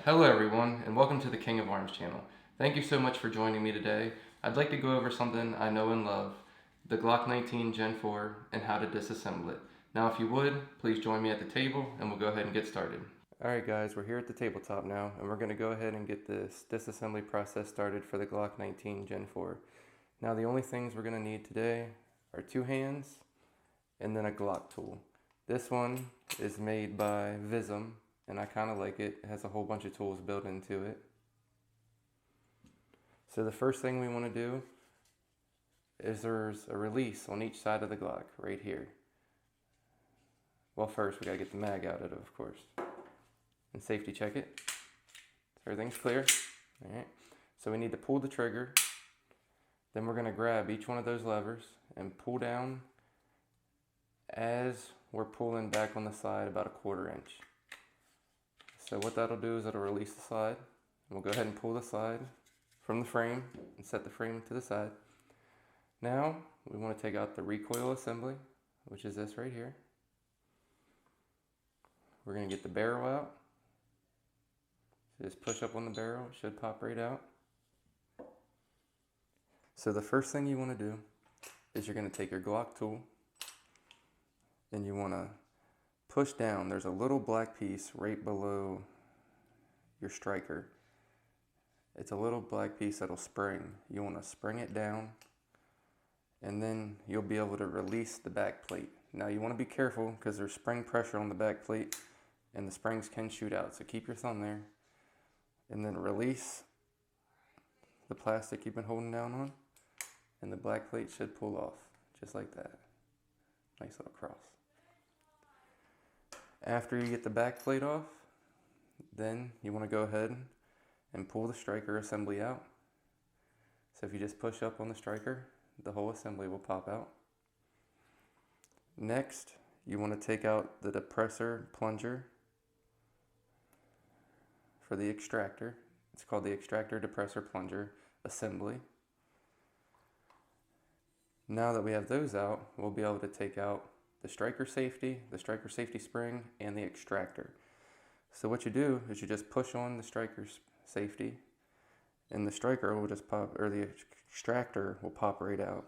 Hello everyone, and welcome to the King of Arms channel. Thank you so much for joining me today. I'd like to go over something I know and love, the Glock19 Gen 4 and how to disassemble it. Now if you would, please join me at the table and we'll go ahead and get started. Alright guys, we're here at the tabletop now and we're going to go ahead and get this disassembly process started for the Glock19 Gen 4. Now the only things we're going to need today are 2 hands and then a Glock Tool. This one is made by Vism, and I kind of like it. It has a whole bunch of tools built into it. So the first thing we want to do is there's a release on each side of the Glock right here. Well, first we got to get the mag out of it, of course, and safety check it. So everything's clear. All right. So we need to pull the trigger. Then we're going to grab each one of those levers and pull down as we're pulling back on the side about a 1/4 inch. So what that'll do is it'll release the slide. We'll go ahead and pull the slide from the frame and set the frame to the side. Now we want to take out the recoil assembly, which is this right here. We're going to get the barrel out. So just push up on the barrel, it should pop right out. So the first thing you want to do is you're going to take your Glock tool and you want to push down. There's a little black piece right below your striker. It's a little black piece that'll spring. You want to spring it down and then you'll be able to release the back plate. Now you want to be careful because there's spring pressure on the back plate and the springs can shoot out. So keep your thumb there and then release the plastic you've been holding down on and the black plate should pull off just like that. Nice little cross. After you get the back plate off, then you want to go ahead and pull the striker assembly out. So if you just push up on the striker, the whole assembly will pop out. Next, you want to take out the depressor plunger for the extractor. It's called the extractor depressor plunger assembly. Now that we have those out, we'll be able to take out the striker safety spring, and the extractor. So what you do is you just push on the striker's safety and the striker will just pop, or the extractor will pop right out.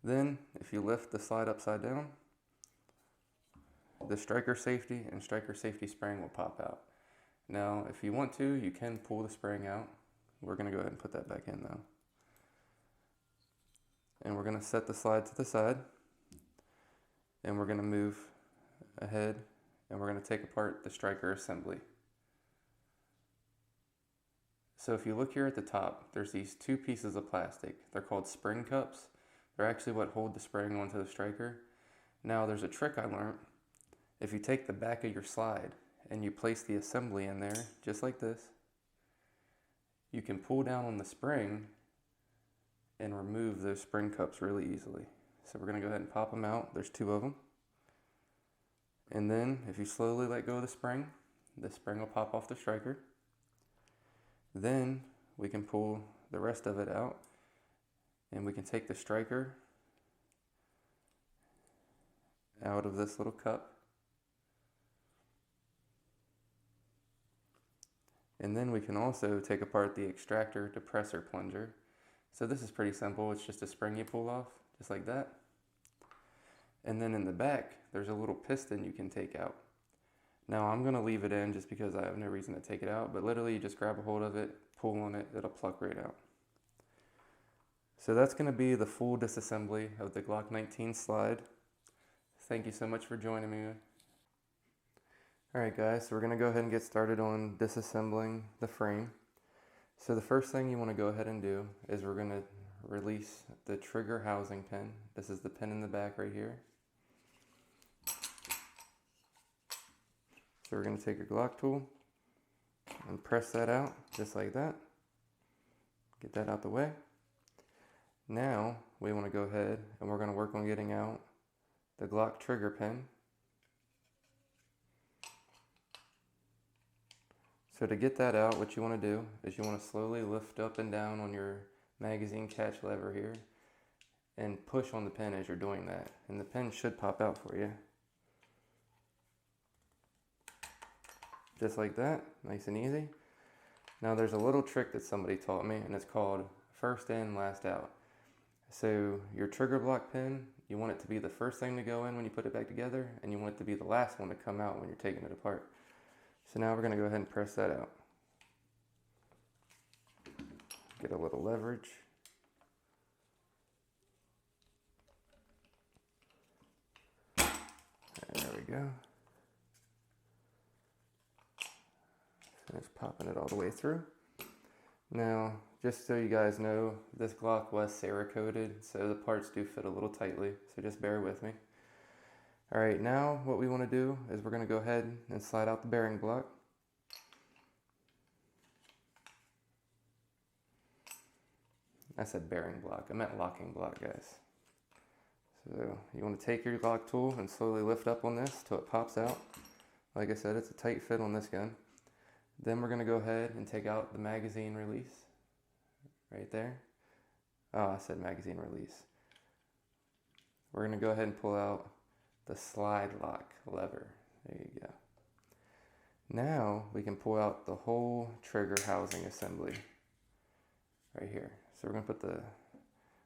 Then if you lift the slide upside down, the striker safety and striker safety spring will pop out. Now if you want to, you can pull the spring out. We're going to go ahead and put that back in though. And we're going to set the slide to the side. And we're going to move ahead and we're going to take apart the striker assembly. So if you look here at the top, there's these 2 pieces of plastic. They're called spring cups. They're actually what hold the spring onto the striker. Now there's a trick I learned. If you take the back of your slide and you place the assembly in there, just like this, you can pull down on the spring and remove those spring cups really easily. So we're going to go ahead and pop them out. There's 2 of them. And then if you slowly let go of the spring will pop off the striker. Then we can pull the rest of it out and we can take the striker out of this little cup. And then we can also take apart the extractor depressor plunger. So this is pretty simple. It's just a spring you pull off, just like that. And then in the back, there's a little piston you can take out. Now I'm going to leave it in just because I have no reason to take it out, but literally you just grab a hold of it, pull on it, it'll pluck right out. So that's going to be the full disassembly of the Glock19 slide. Thank you so much for joining me. Alright guys, so we're going to go ahead and get started on disassembling the frame. So the first thing you want to go ahead and do is we're going to release the trigger housing pin. This is the pin in the back right here. So we're going to take your Glock tool and press that out just like that. Get that out the way. Now we want to go ahead and we're going to work on getting out the Glock trigger pin. So to get that out, what you want to do is you want to slowly lift up and down on your magazine catch lever here and push on the pin as you're doing that. And the pin should pop out for you. just like that, nice and easy. Now there's a little trick that somebody taught me, and it's called first in, last out. So your trigger block pin, you want it to be the first thing to go in when you put it back together, and you want it to be the last one to come out when you're taking it apart. So now we're going to go ahead and press that out. Get a little leverage. There we go. Finish popping it all the way through. Now, just so you guys know, this Glock was Cerakoted, so the parts do fit a little tightly, so just bear with me. Alright, now what we want to do is we're going to go ahead and slide out the bearing block. I said bearing block, I meant locking block, guys. So you want to take your Glock tool and slowly lift up on this till it pops out. Like I said, it's a tight fit on this gun. Then we're going to go ahead and take out the magazine release. Right there. Oh, I said magazine release. We're going to go ahead and pull out the slide lock lever. There you go. Now we can pull out the whole trigger housing assembly right here. So we're going to put the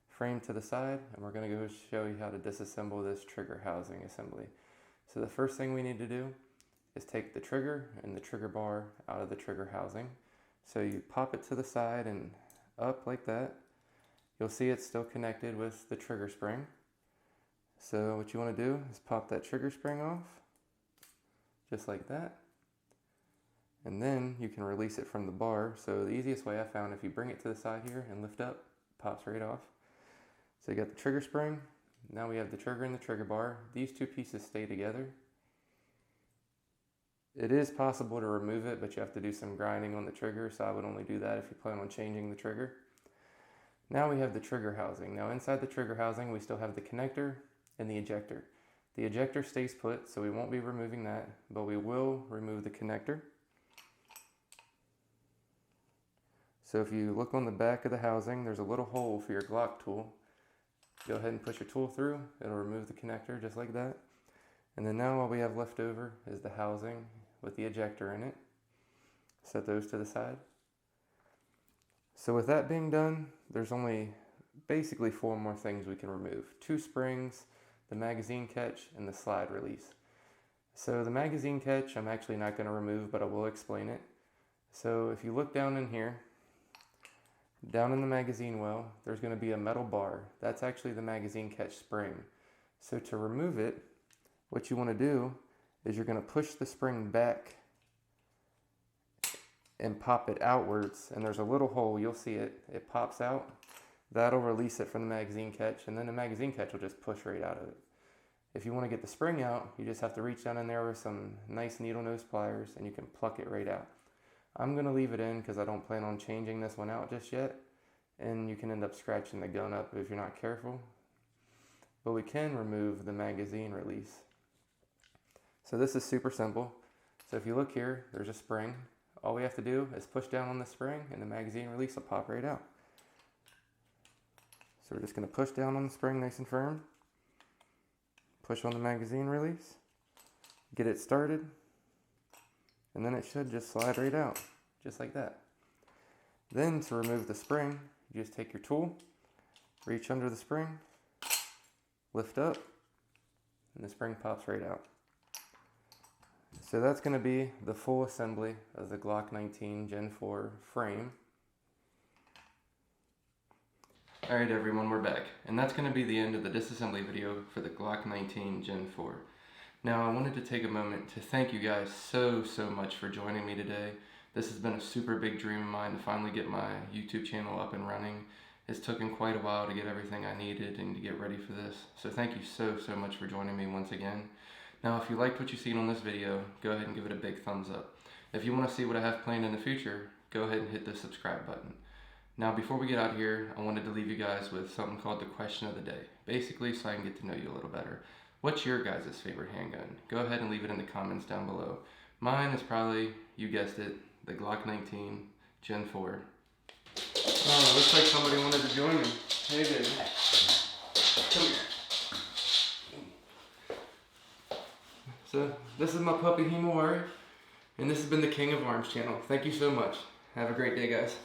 frame to the side, and we're going to go show you how to disassemble this trigger housing assembly. So the first thing we need to do is take the trigger and the trigger bar out of the trigger housing. So you pop it to the side and up like that. You'll see it's still connected with the trigger spring. So what you want to do is pop that trigger spring off, just like that. And then you can release it from the bar. So the easiest way I found, if you bring it to the side here and lift up, it pops right off. So you got the trigger spring. Now we have the trigger and the trigger bar. These two pieces stay together. It is possible to remove it, but you have to do some grinding on the trigger, so I would only do that if you plan on changing the trigger. Now we have the trigger housing. Now inside the trigger housing, we still have the connector and the ejector. The ejector stays put, so we won't be removing that, but we will remove the connector. So if you look on the back of the housing, there's a little hole for your Glock tool. Go ahead and push your tool through. It'll remove the connector just like that. And then now all we have left over is the housing with the ejector in it. Set those to the side. So with that being done, there's only basically 4 more things we can remove. 2 springs, the magazine catch, and the slide release. So the magazine catch I'm actually not going to remove, but I will explain it. So if you look down in here, down in the magazine well, there's going to be a metal bar. That's actually the magazine catch spring. So to remove it, what you want to do is you're going to push the spring back and pop it outwards, and there's a little hole, you'll see it, it pops out. That'll release it from the magazine catch, and then the magazine catch will just push right out of it. If you want to get the spring out, you just have to reach down in there with some nice needle nose pliers, and you can pluck it right out. I'm going to leave it in because I don't plan on changing this one out just yet, and you can end up scratching the gun up if you're not careful. But we can remove the magazine release. So this is super simple. So if you look here, there's a spring. All we have to do is push down on the spring and the magazine release will pop right out. So we're just going to push down on the spring nice and firm. Push on the magazine release. Get it started. And then it should just slide right out, just like that. Then to remove the spring, you just take your tool, reach under the spring, lift up, and the spring pops right out. So that's going to be the full assembly of the Glock19 Gen 4 frame. Alright everyone, we're back. And that's going to be the end of the disassembly video for the Glock19 Gen 4. Now I wanted to take a moment to thank you guys so much for joining me today. This has been a super big dream of mine to finally get my YouTube channel up and running. It's taken quite a while to get everything I needed and to get ready for this. So thank you so much for joining me once again. Now if you liked what you've seen on this video, go ahead and give it a big thumbs up. If you want to see what I have planned in the future, go ahead and hit the subscribe button. Now before we get out of here, I wanted to leave you guys with something called the question of the day. Basically so I can get to know you a little better. What's your guys' favorite handgun? Go ahead and leave it in the comments down below. Mine is probably, you guessed it, the Glock19 Gen 4. Oh, looks like somebody wanted to join me. Hey baby. Come here. So, this is my puppy Himawari. And this has been the King of Arms channel. Thank you so much. Have a great day, guys.